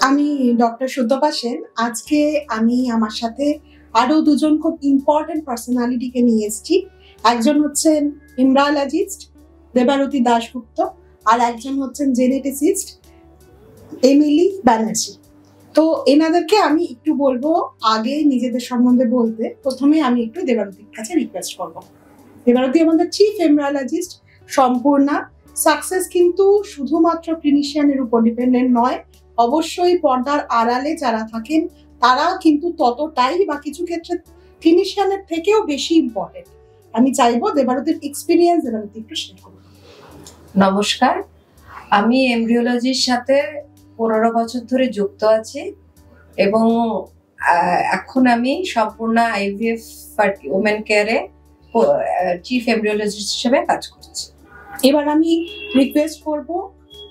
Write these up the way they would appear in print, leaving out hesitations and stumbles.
আমি ডক্টর সুতপা সেন। আজকে আমি আমার সাথে আরো দুজন খুব ইম্পর্টেন্ট পার্সোনালিটিকে নিয়ে এসেছি। একজন হচ্ছেন এমব্রায়োলজিস্ট দেবারতী দাশগুপ্ত, আর একজন হচ্ছেন জেনেটিসিস্ট এমিলি ব্যানার্জি। তো এনাদেরকে আমি একটু বলবো আগে নিজেদের সম্বন্ধে বলতে। প্রথমে আমি একটু দেবারতীর কাছে রিকোয়েস্ট করবো। দেবারতী আমাদের চিফ এমব্রায়োলজিস্ট। সম্পূর্ণা সাকসেস কিন্তু শুধুমাত্র ক্লিনিশিয়ানের উপর ডিপেন্ডেন্ট নয়, অবশ্যই পর্দার আড়ালে যারা থাকেন তারা কিন্তু ততটাই বা কিছু ক্ষেত্রে ক্লিনিশিয়ানের থেকেও বেশি ইম্পর্টেন্ট। আমি চাইবো দেবারতীর এক্সপিরিয়েন্স দেবারতী একটু শেয়ার করুন। নমস্কার, আমি এমব্রিওলজির সাথে 15 বছর ধরে যুক্ত আছি এবং এখন আমি সম্পূর্ণ আইভিএফ ওমেন কেয়ারে চিফ এমব্রিওলজিস্ট হিসেবে কাজ করছি। এবার আমি রিকোয়েস্ট করব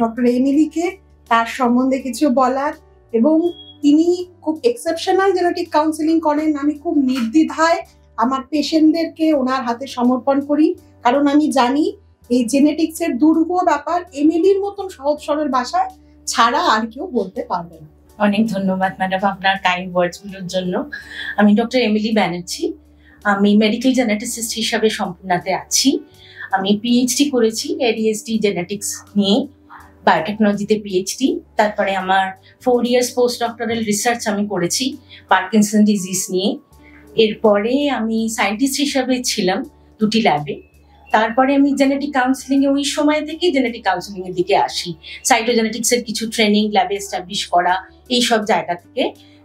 ডক্টর এমিলিকে তার সম্বন্ধে কিছু বলার, এবং তিনি খুব এক্সেপশনাল জেনেটিক কাউন্সেলিং করেন। আমি খুব নির্দ্বিধায় আমার পেশেন্টদেরকে ওনার হাতে সমর্পণ করি, কারণ আমি জানি এই জেনেটিক্সের দুর্গ ব্যাপার এমিলির মতন সহজ সরল ভাষায় ছাড়া আর কেউ বলতে পারবে না। অনেক ধন্যবাদ ম্যাডাম আপনার কাইন্ড ওয়ার্ডসগুলোর জন্য। আমি ডক্টর এমিলি ব্যানার্জি, আমি মেডিকেল জেনেটিসিস্ট হিসাবে সম্পূর্ণাতে আছি। আমি পিএইচডি করেছি এডিএসডি জেনেটিক্স নিয়ে, বায়োটেকনোলজিতে পিএইচডি। তারপরে আমার 4 ইয়ার্স পোস্ট ডক্টরাল রিসার্চ আমি করেছি পার্কিনসন ডিজিজ নিয়ে। এরপরে আমি সায়েন্টিস্ট হিসাবে ছিলাম 2টি ল্যাবে। তারপরে আমি জেনেটিক কাউন্সিলিং এ ওই সময় থেকেই জেনেটিক কাউন্সিলিং এর দিকে আসি। সাইটোজেনেটিক্স এর কিছু ট্রেনিং ল্যাবে এস্টাবলিশ করা, এই সব জায়গা থেকে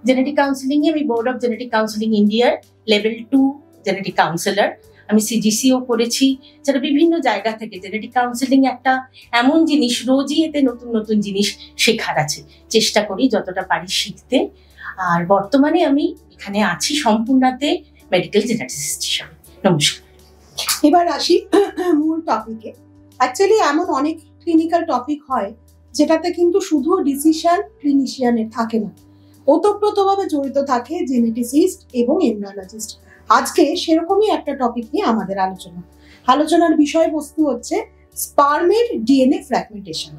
জেনেটিক কাউন্সিলিং এ আমি বোর্ড অফ জেনেটিক কাউন্সিলিং ইন্ডিয়ার লেভেল 2 জেনেটিক কাউন্সিলর। আমি সিজিসিও করেছি, যেটা বিভিন্ন জায়গা থেকে জেনেটিক কাউন্সিলিং একটা এমন জিনিস, রোজই এতে নতুন নতুন জিনিস শেখার আছে, চেষ্টা করি যতটা পারি শিখতে। আর বর্তমানে আমি এখানে আছি সম্পূর্ণাতে মেডিকেল জেনেটিসিস্ট হিসাবে। নমস্কার। এবার আসি মূল টপিকে। অ্যাকচুয়ালি এমন অনেক ক্লিনিক্যাল টপিক হয় যেটাতে কিন্তু শুধু ডিসিশন ক্লিনিশিয়ানের থাকে না, ওতপ্রোতভাবে জড়িত থাকে জেনেটিসিস্ট এবং এমব্রায়োলজিস্ট। আজকে সেরকমই একটা টপিক নিয়ে আমাদের আলোচনার বিষয়বস্তু হচ্ছে স্পার্মের ডিএনএ ফ্র্যাগমেন্টেশন।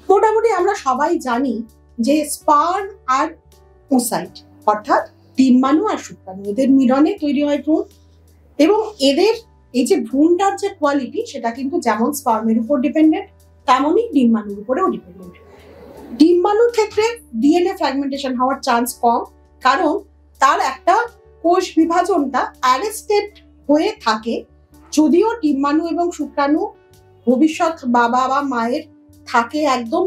মোটামুটি আমরা সবাই জানি যে স্পার্ম আর ওসাইট অর্থাৎ ডিম্বাণু আর শুক্রাণু, এদের মিলনে তৈরি হয় ভ্রূণ, এবং এদের এই যে ভ্রূণটার যে কোয়ালিটি সেটা কিন্তু যেমন স্পার্মের উপর ডিপেন্ডেন্ট তেমনই ডিম্বাণুর উপরেও ডিপেন্ডেন্ট। ডিম্বাণুর ক্ষেত্রে ডিএনএ ফ্র্যাগমেন্টেশন হওয়ার চান্স কম, কারণ তার একটা কোষ বিভাজনটা অ্যারেস্টেড হয়ে থাকে। যদিও ডিম্বাণু এবং শুক্রাণু ভবিষ্যৎ বাবা বা মায়ের থাকে একদম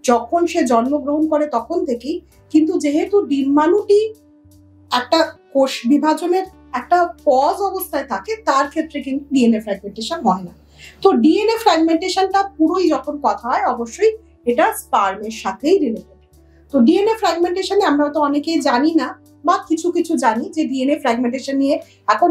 যখন সে জন্মগ্রহণ করে তখন থেকেই, কিন্তু যেহেতু ডিম্বাণুটি একটা কোষ বিভাজনের একটা পজ অবস্থায় থাকে, তার ক্ষেত্রে কিন্তু ডিএনএ ফ্র্যাগমেন্টেশন হয় না। তো ডিএনএ ফ্র্যাগমেন্টেশনটা পুরোই যখন কথা হয় অবশ্যই এটা স্পার্মের সাথেই রিলেটেড। তো ডিএনএ ফ্র্যাগমেন্টেশনে আমরা তো অনেকেই জানি না, বা কিছু কিছু জানি যে ডিএনএ ফ্র্যাগমেন্টেশন নিয়ে এখন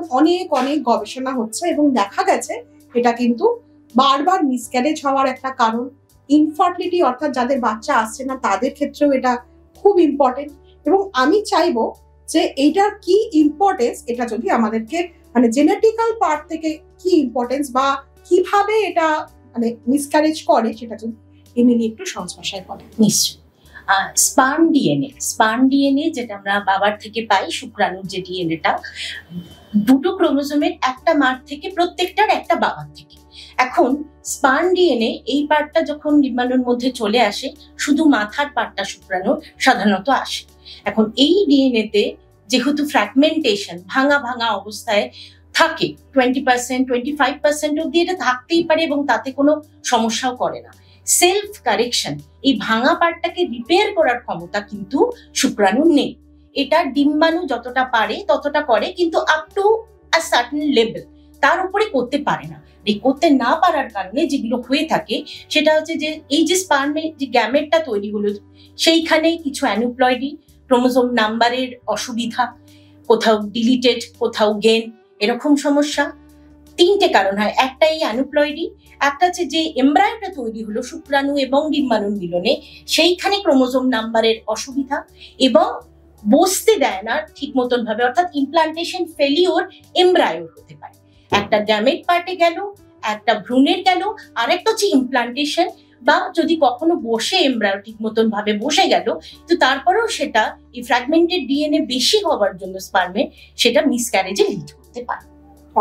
অনেক গবেষণা হচ্ছে, এবং দেখা গেছে এটা কিন্তু বারবার মিসক্যারেজ হওয়ার একটা কারণ। ইনফার্টিলিটি অর্থাৎ যাদের বাচ্চা আসছে না তাদের ক্ষেত্রেও এটা খুব ইম্পর্টেন্ট। এবং আমি চাইবো যে এইটার কি ইম্পর্টেন্স, এটা যদি আমাদেরকে মানে জেনেটিক্যাল পার্ট থেকে কি ইম্পর্টেন্স বা কিভাবে এটা মানে মিসক্যারেজ করে সেটা যদি এমিলি একটু সহজ ভাষায় বলে। নিশ্চয়ই। স্পার্ম ডিএনএ যেটা আমরা বাবার থেকে পাই, শুক্রাণুর যে ডিএনএটা, দুটো ক্রোমোজোমের একটা মার থেকে, প্রত্যেকটার একটা বাবার থেকে। এখন স্পার্ম ডিএনএ এই পার্টটা যখন ডিম্বাণুর মধ্যে চলে আসে, শুধু মাথার পার্টটা শুক্রাণুর সাধারণত আসে। এখন এই ডিএনএতে যেহেতু ফ্র্যাগমেন্টেশন ভাঙা অবস্থায় থাকে, 20% 25% অব্দি এটা থাকতেই পারে এবং তাতে কোনো সমস্যাও করে না। সেলফ কারেকশন, এই ভাঙা পার্টটাকে রিপেয়ার করার ক্ষমতা কিন্তু শুক্রাণুর নেই। এটা ডিম্বাণু যতটা পারে ততটা করে, কিন্তু up to a certain level, তার উপরে করতে পারে না। এই করতে না পারার কারণে যেগুলো হয়ে থাকে সেটা হচ্ছে যে এই যে স্পার্মের যে গ্যামেটটা তৈরি হলো সেইখানে কিছু অ্যানুপ্লয়েডি, ক্রোমোজোম নাম্বারের অসুবিধা, কোথাও ডিলিটেড কোথাও গেন, এরকম সমস্যা। 3টে কারণ হয়। একটা এই অ্যানুপ্লয়েডি, একটা হচ্ছে যে এমব্রায়োটা তৈরি হলো শুক্রাণু এবং ডিম্বাণুর মিলনে, সেইখানে ক্রোমোজোম নাম্বারের অসুবিধা এবং বসতে দেয় না ঠিক মতন ভাবে, অর্থাৎ ইমপ্লান্টেশন ফেলিওর এমব্রায়োর হতে পারে। একটা গ্যামেট পার্টে গেল, একটা ভ্রূণের গেল, আর একটা হচ্ছে ইমপ্লান্টেশন বা যদি কখনো বসে এমব্রায়ো ঠিক মতন ভাবে বসে গেল, তো তারপরেও সেটা এই ফ্র্যাগমেন্টেড ডিএনএ বেশি হওয়ার জন্য স্পার্মে সেটা মিসক্যারেজে লিড করতে পারে।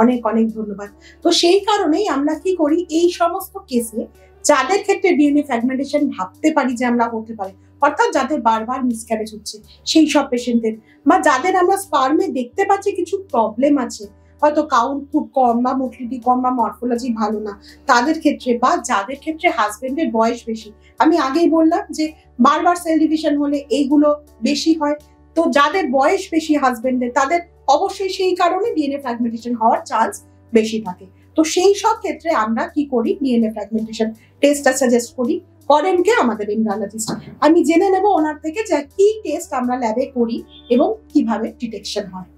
অনেক অনেক ধন্যবাদ। তো সেই কারণেই আমরা কি করি, এই সমস্ত কেসে যাদের ক্ষেত্রে ডিএনএ ফ্র্যাগমেন্টেশন ভাবতে পারি যে আমরা হতে পারে, অর্থাৎ যাদের বারবার মিসক্যারেজ হচ্ছে সেই সব পেশেন্টদের, বা যাদের আমরা স্পার্মে দেখতে পাচ্ছি কিছু প্রবলেম আছে, হয়তো কাউন্ট খুব কম বা মোটিলিটি কম বা মরফোলজি ভালো না, তাদের ক্ষেত্রে, বা যাদের ক্ষেত্রে হাজবেন্ডের বয়স বেশি, আমি আগেই বললাম যে বারবার সেল ডিভিশন হলে এইগুলো বেশি হয়, তো যাদের বয়স বেশি হাজবেন্ডের তাদের অবশ্যই সেই কারণে ডিএনএ ফ্র্যাগমেন্টেশন হওয়ার চান্স বেশি থাকে। তো সেই সব ক্ষেত্রে আমরা কি করি, ডিএনএ ফ্র্যাগমেন্টেশন টেস্টটা সাজেস্ট করি, করেন কে আমাদের এমব্রায়োলজিস্ট। আমি জেনে নেব ওনার থেকে যে কি টেস্ট আমরা ল্যাবে করি এবং কিভাবে ডিটেকশন হয়।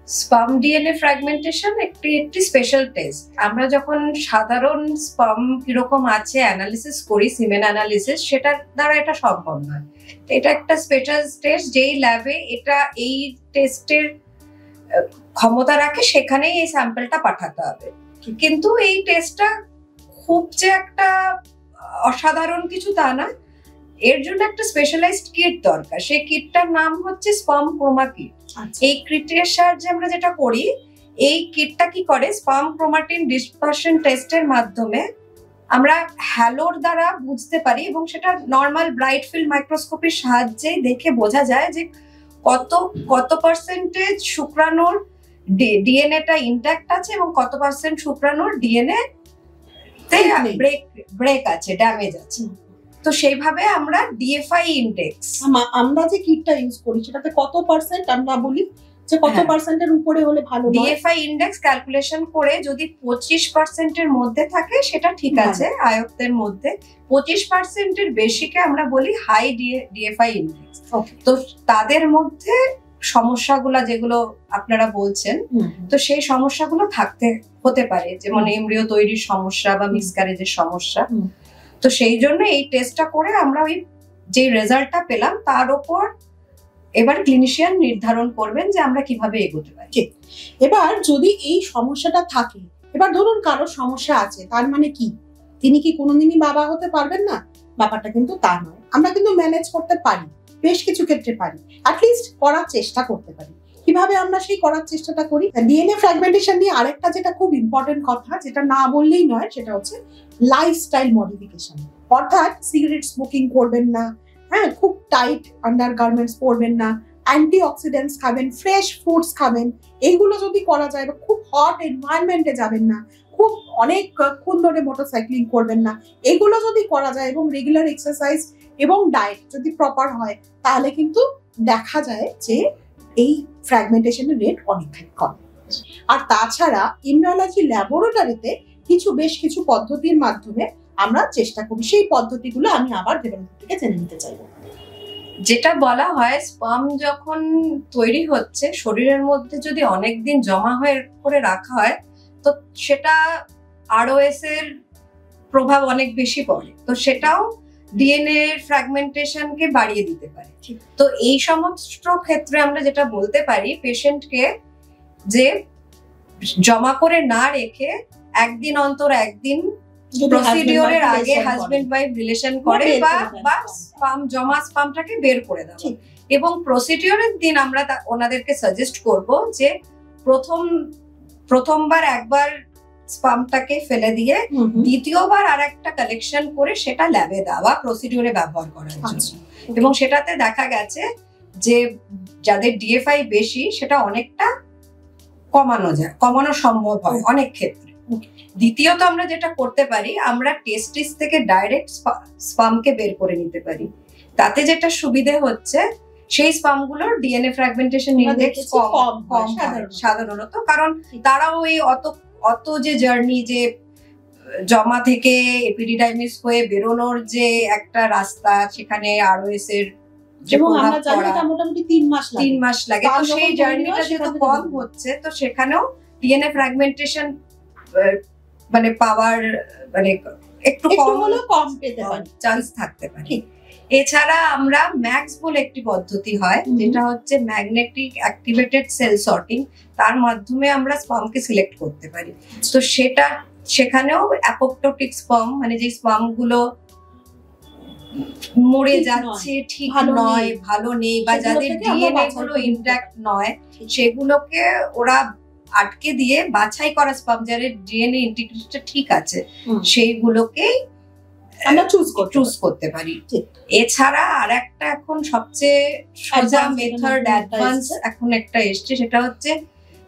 স্পার্ম ডিএনএ ফ্র্যাগমেন্টেশন একটি স্পেশাল টেস্ট। আমরা যখন সাধারণ স্পার্ম কিরকম আছে অ্যানালিসিস করি, সিমেন অ্যানালিসিস, সেটার দ্বারা এটা সম্ভব নয়। এটা একটা স্পেশাল টেস্ট, যেই ল্যাবে এটা এই টেস্টের ক্ষমতা রাখে সেখানেই এই স্যাম্পলটা পাঠাতে হবে। কিন্তু এই টেস্টটা খুব যে একটা অসাধারণ কিছু তা না, এর জন্য একটা স্পেশালাইজড কিট দরকার। সেই কিটটার নাম হচ্ছে স্পার্ম ক্রোমা কিট। এই কিটের সাহায্যে আমরা যেটা করি, এই কিটটা কি করে, স্পার্ম ক্রোমাটিন ডিসপারশন টেস্টের মাধ্যমে আমরা হ্যালোর দ্বারা বুঝতে পারি, এবং সেটা নর্মাল ব্রাইট ফিল্ড মাইক্রোস্কোপের সাহায্যে দেখে বোঝা যায় যে কত পার্সেন্টেজ শুক্রাণুর ডিএনএটা ইনট্যাক্ট আছে এবং কত পার্সেন্ট শুক্রাণুর ডিএনএ ব্রেক আছে, ড্যামেজ আছে। তো সেইভাবে আমরা ডিএফআই ইনডেক্স, আমরা যে কিটটা ইউজ করি সেটাতে কত পার্সেন্ট আমরা বলি যে কত পার্সেন্টের উপরে হলে ভালো, ডিএফআই ইনডেক্স ক্যালকুলেশন করে যদি 25%-এর মধ্যে থাকে সেটা ঠিক আছে, আয়ত্তের মধ্যে। 25%-এর বেশিকে আমরা বলি হাই ডিএফআই ইনডেক্স। তো তাদের মধ্যে সমস্যাগুলো যেগুলো আপনারা বলছেন, তো সেই সমস্যাগুলো হতে পারে, যেমন এমব্রিও তৈরির সমস্যা বা মিসক্যারেজের সমস্যা। তো সেই জন্য এই টেস্টটা করে আমরা ওই যে রেজাল্টটা পেলাম তার উপর এবার ক্লিনিশিয়ান নির্ধারণ করবেন যে আমরা কিভাবে এগোতে পারি। এবার যদি এই সমস্যাটা থাকে, এবার ধরুন কারো সমস্যা আছে, তার মানে কি তিনি কি কোনোদিনই বাবা হতে পারবেন না? ব্যাপারটা কিন্তু তা নয়। আমরা কিন্তু ম্যানেজ করতে পারি, বেশ কিছু ক্ষেত্রে পারি, অ্যাটলিস্ট করার চেষ্টা করতে পারি। কিভাবে আমরা সেই করার চেষ্টাটা করি? ডিএনএ ফ্র্যাগমেন্টেশন নিয়ে আরেকটা যেটা খুব ইম্পর্টেন্ট কথা, যেটা না বললেই নয়, সেটা হচ্ছে লাইফস্টাইল মডিফিকেশন। অর্থাৎ সিগারেট স্মোকিং করবেন না, হ্যাঁ, খুব টাইট আন্ডারগার্মেন্টস পরবেন না, অ্যান্টি অক্সিডেন্টস খাবেন, ফ্রেশ ফ্রুটস খাবেন, এইগুলো যদি করা যায়, বা খুব হট এনভায়রনমেন্টে যাবেন না, খুব অনেকক্ষণ ধরে মোটরসাইক্লিং করবেন না, এগুলো যদি করা যায় এবং রেগুলার এক্সারসাইজ এবং ডায়েট যদি প্রপার হয়, তাহলে কিন্তু দেখা যায় যে এই ফ্র্যাগমেন্টেশনের রেট অনেকখানি কম। আর তাছাড়া এমব্রায়োলজি ল্যাবরেটরিতে বেশ কিছু পদ্ধতির মাধ্যমে আমরা চেষ্টা করি, সেই পদ্ধতিগুলো আমি আবার দেবানন্দ থেকে জেনে নিতে চাইবো। যেটা বলা হয়, স্পার্ম যখন তৈরি হচ্ছে শরীরের মধ্যে যদি অনেকদিন জমা হয়ে করে রাখা হয়, তো সেটা আরওএস এর প্রভাব অনেক বেশি পড়ে, তো সেটাও ডিএনএ ফ্র্যাগমেন্টেশনকে বাড়িয়ে দিতে পারে। তো এই সমস্ত ক্ষেত্রে আমরা যেটা বলতে পারি পেশেন্টকে, যে জমা করে না রেখে একদিন অন্তর একদিন প্রসিডিওরের আগে হাজবেন্ড ওয়াইফ রিলেশন করে বা স্পার্মটাকে বের করে দেওয়া, এবং প্রসিডিওরের দিন আমরা ওনাদেরকে সাজেস্ট করব যে প্রথমবার একবার স্পার্মটাকে ফেলে দিয়ে দ্বিতীয়বার আর একটা কালেকশন করে সেটা ল্যাবে দেওয়া, প্রসিডিওরে ব্যবহার করার জন্য। এবং সেটাতে দেখা গেছে যে যাদের ডিএফআই বেশি সেটা অনেকটা কমানো সম্ভব হয় অনেক ক্ষেত্রে। দ্বিতীয়ত আমরা যেটা করতে পারি, আমরা টেস্টিস থেকে ডাইরেক্ট স্পার্মকে বের করে নিতে পারি। তাতে যেটা সুবিধে হচ্ছে, সেই স্পার্মগুলোর ডিএনএ ফ্র্যাগমেন্টেশন ইনডেক্স কম সাধারণত, কারণ তারাও এই অত যে জার্নি, যে জমা থেকে এপিডিডাইমিস হয়ে বেরোনোর যে একটা রাস্তা, সেখানে আরওএস এর মোটামুটি 3 মাস লাগে। তো সেই জার্নিটা যেহেতু কম হচ্ছে, তো সেখানেও ডিএনএ ফ্র্যাগমেন্টেশন মানে পাওয়ার একটু কম পেতে পারে, চান্স থাকতে পারে। এছাড়া আমরা ম্যাক্স বলে একটি পদ্ধতি হয়, যেটা হচ্ছে ম্যাগনেটিক অ্যাক্টিভেটেড সেল সর্টিং, তার মাধ্যমে আমরা স্পার্মকে সিলেক্ট করতে পারি। তো সেটা সেখানেও অ্যাপোপ্টোটিক স্পার্ম, মানে যে স্পার্ম গুলো মরে ঠিক যাচ্ছে, ঠিক ভালো নয়, নেই। ভালো নেই, বা সেগুলো যাদের থেকে আমরা ডিএনএ বাছাই গুলো করে নিতে ইনট্যাক্ট পারি। নয়, ঠিক। সেগুলোকে ওরা আটকে দিয়ে বাছাই করা স্পার্ম যাদের ডিএনএ ইন্টিগ্রিটিটা ঠিক আছে সেইগুলোকেই আমরা চুজ করতে পারি। ঠিক। এছাড়া আর একটা এখন সবচেয়ে সোজা Advanced মেথড, একটা অ্যাডভান্স এখন একটা এসছে, সেটা হচ্ছে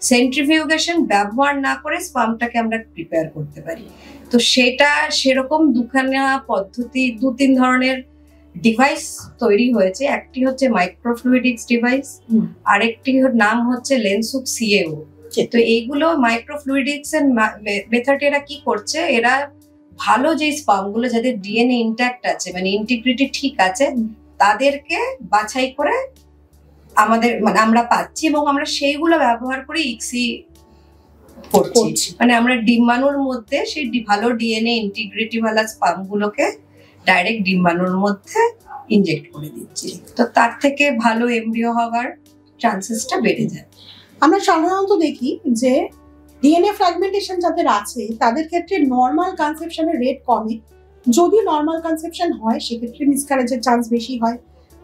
সেন্ট্রিফিউগেশন ব্যবহার না করে স্পার্মটাকে আমরা প্রিপেয়ার করতে পারি। তো সেটা সেরকম দুখানা পদ্ধতি, 2-3 ধরনের ডিভাইস তৈরি হয়েছে। একটি হচ্ছে মাইক্রোফ্লুইডিক্স ডিভাইস, আরেকটি নাম হচ্ছে লেন্সুক সিএও। তো এইগুলো মাইক্রোফ্লুইডিক্স এর মেথড, এরা কি করছে, এরা ভালো যে স্পার্ম গুলো যাদের ডিএনএ ইনট্যাক্ট আছে, মানে ইন্টিগ্রিটি ঠিক আছে, তাদেরকে বাছাই করে আমাদের মানে আমরা পাচ্ছি, এবং আমরা সেইগুলো ব্যবহার করে ইক্সি করছি। মানে আমরা ডিম্বাণুর মধ্যে সেই ভালো ডিএনএ ইন্টিগ্রিটি वाला স্পার্ম গুলোকে ডাইরেক্ট ডিম্বাণুর মধ্যে ইনজেক্ট করে দিচ্ছি। তো তার থেকে ভালো এমব্রিও হওয়ার চান্সেসটা বেড়ে যায়। আমরা সাধারণত দেখি যে ডিএনএ ফ্র্যাগমেন্টেশন যাদের আছে তাদের ক্ষেত্রে নর্মাল কনসেপশনের রেট কমে। যদি নর্মাল কনসেপশন হয় সেক্ষেত্রে মিসক্যারেজের চান্স বেশি হয়।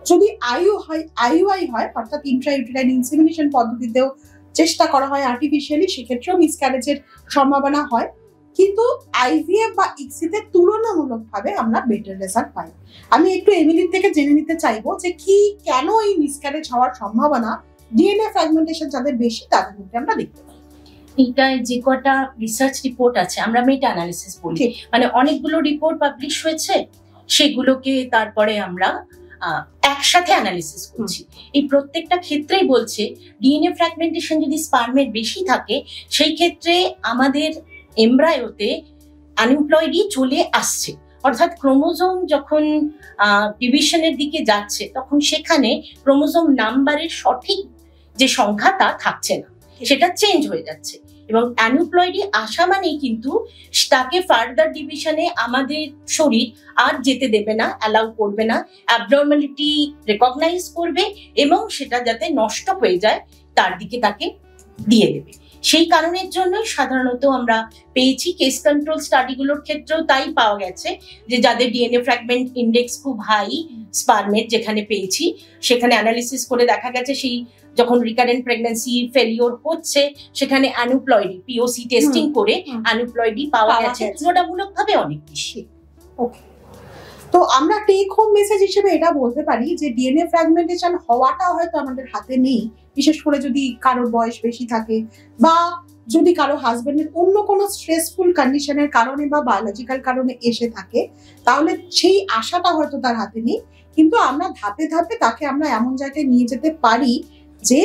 যদি আইইউআই হয় অর্থাৎ ইন্ট্রাইউটেরাইন ইনসেমিনেশন পদ্ধতিতেও চেষ্টা করা হয় আর্টিফিশিয়ালি, সেক্ষেত্রেও মিসক্যারেজের সম্ভাবনা হয়। কিন্তু আইভিএফ বা ইক্সিতে তুলনামূলকভাবে আমরা বেটার রেজাল্ট পাই। আমি একটু এমিলির থেকে জেনে নিতে চাইবো যে কেন এই মিসক্যারেজ হওয়ার সম্ভাবনা ডিএনএ ফ্র্যাগমেন্টেশন যাদের বেশি তাদের মধ্যে আমরা দেখতে পাই। এটা যে কটা রিসার্চ রিপোর্ট আছে, আমরা মেটা অ্যানালিসিস বলি, মানে অনেকগুলো রিপোর্ট পাবলিশ হয়েছে, সেগুলোকে তারপরে আমরা একসাথে অ্যানালিসিস করছি। এই প্রত্যেকটা ক্ষেত্রেই বলছে ডিএনএ ফ্র্যাগমেন্টেশন যদি স্পার্মের বেশি থাকে, সেই ক্ষেত্রে আমাদের এমব্রায়োতে আনএমপ্লয়েডই চলে আসছে, অর্থাৎ ক্রোমোজোম যখন ডিভিশনের দিকে যাচ্ছে তখন সেখানে ক্রোমোজোম নাম্বারের সঠিক যে সংখ্যা তা থাকছে না, সেটা চেঞ্জ হয়ে যাচ্ছে। এবং অ্যানুপ্লয়েডি আসা মানেই কিন্তু তাকে ফার্দার ডিভিশনে আমাদের শরীর আর যেতে দেবে না, অ্যালাউ করবে না, অ্যাবনর্মালিটি রেকগনাইজ করবে এবং সেটা যাতে নষ্ট হয়ে যায় তার দিকে তাকে দিয়ে দেবে। সেই কারণের জন্যই সাধারণত আমরা পেয়েছি, কেস কন্ট্রোল স্টাডিগুলোর ক্ষেত্রেও তাই পাওয়া গেছে যে যাদের ডিএনএ ফ্র্যাগমেন্ট ইন্ডেক্স খুব হাই স্পার্মের যেখানে পেয়েছি, সেখানে অ্যানালিসিস করে দেখা গেছে সেই যখন রিকারেন্ট প্রেগন্যান্সি ফেলিওর হচ্ছে সেখানে অ্যানুপ্লয়েডি পিওসি টেস্টিং করে অ্যানুপ্লয়েডি পাওয়া গেছে তুলনামূলকভাবে অনেক বেশি। ওকে, তো আমরা টেক হোম মেসেজ হিসেবে এটা বলতে পারি যে ডিএনএ ফ্র্যাগমেন্টেশন হওয়াটা হয়তো আমাদের হাতে নেই, বিশেষ করে যদি কারোর বয়স বেশি থাকে বা যদি কারো হাজবেন্ডের অন্য কোনো স্ট্রেসফুল কন্ডিশনের কারণে বা বায়োলজিক্যাল কারণে এসে থাকে, তাহলে সেই আশাটা হয়তো তার হাতে নেই। কিন্তু আমরা ধাপে ধাপে তাকে আমরা এমন জায়গায় নিয়ে যেতে পারি যে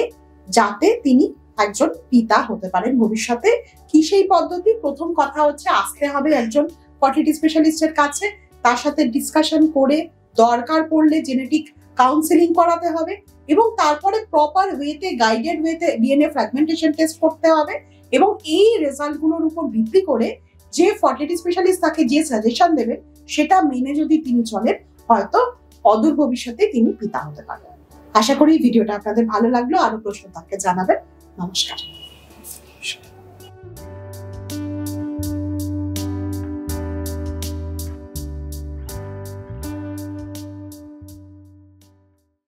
যাতে তিনি একজন পিতা হতে পারেন ভবিষ্যতে। কি সেই পদ্ধতি? প্রথম কথা হচ্ছে আসতে হবে একজন ফার্টিলিটি স্পেশালিস্টের কাছে, তার সাথে ডিসকাশন করে দরকার পড়লে জেনেটিক কাউন্সেলিং করাতে হবে এবং তারপরে প্রপার ওয়েতে গাইডেড ওয়েতে ডিএনএ ফ্র্যাগমেন্টেশন টেস্ট করতে হবে এবং এই রেজাল্টগুলোর উপর ভিত্তি করে যে ফার্টিলিটি স্পেশালিস্ট তাকে যে সাজেশন দেবেন সেটা মেনে যদি তিনি চলেন, হয়তো অদূর ভবিষ্যতে তিনি পিতা হতে পারবেন। আশা করি ভিডিওটা আপনাদের ভালো লাগলো। আরো প্রশ্ন থাকলে জানাবেন। নমস্কার।